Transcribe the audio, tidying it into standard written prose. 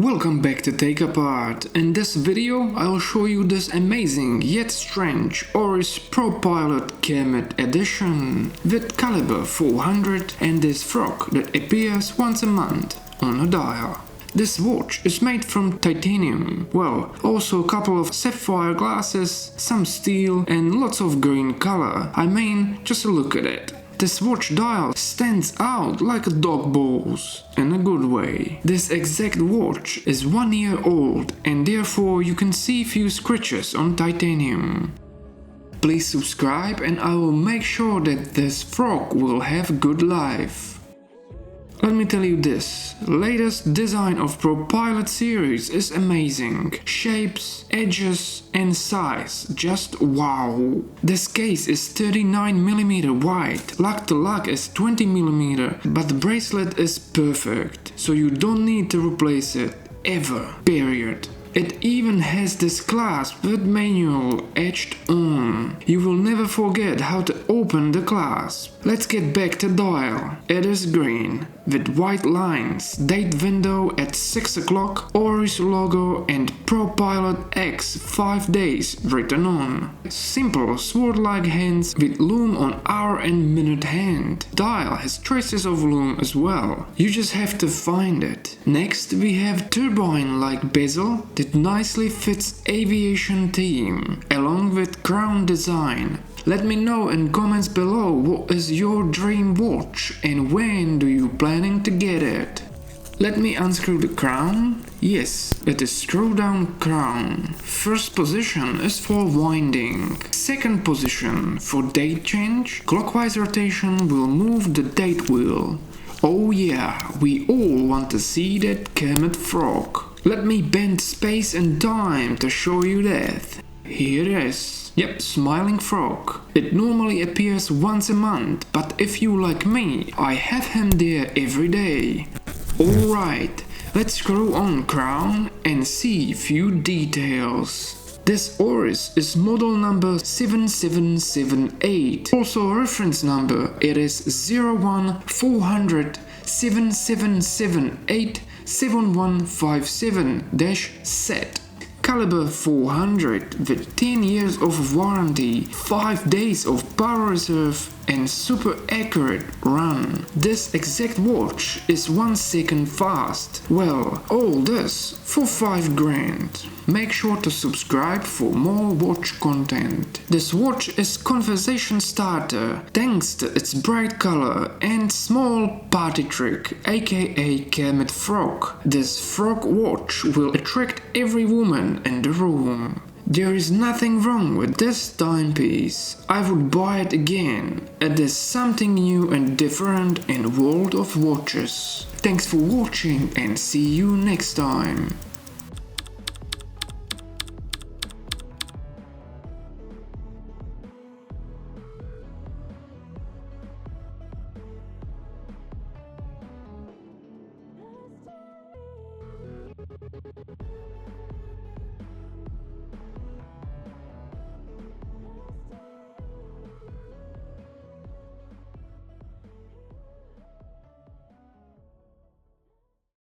Welcome back to Take Apart. In this video I'll show you this amazing yet strange ORIS ProPilot Kermit edition with caliber 400 and this frog that appears once a month on a dial. This watch is made from titanium, well, also a couple of sapphire glasses, some steel and lots of green color. I mean, just look at it. This watch dial stands out like a dog balls, in a good way. This exact watch is 1 year old and therefore you can see few scratches on titanium. Please subscribe and I will make sure that this frog will have a good life. Let me tell you this, latest design of ProPilot series is amazing. Shapes, edges and size, just wow. This case is 39mm wide, lug to lug is 20mm, but the bracelet is perfect, so you don't need to replace it, ever, period. It even has this clasp with manual etched on. You will never forget how to open the clasp. Let's get back to dial. It is green, with white lines, date window at 6 o'clock, ORIS logo and ProPilot X 5 days written on. Simple sword-like hands with lume on hour and minute hand. Dial has traces of lume as well. You just have to find it. Next we have turbine-like bezel that nicely fits aviation theme, along with crown design. Let me know in comments below what is your dream watch and when do you planning to get it. Let me unscrew the crown. Yes, it is screw down crown. First position is for winding. Second position for date change. Clockwise rotation will move the date wheel. Oh yeah, we all want to see that Kermit frog. Let me bend space and time to show you that. Here it is. Yep, smiling frog. It normally appears once a month, but if you like me, I have him there every day. Alright, let's screw on crown and see few details. This ORIS is model number 7778. Also reference number, it is 01400 7778 7157-Z. Caliber 400 with 10 years of warranty, 5 days of power reserve and super accurate run. This exact watch is 1 second fast. Well, all this for 5 grand. Make sure to subscribe for more watch content. This watch is conversation starter thanks to its bright color and small party trick, aka Kermit frog. This frog watch will attract every woman in the room. There is nothing wrong with this timepiece. I would buy it again. It is something new and different in the world of watches. Thanks for watching and see you next time.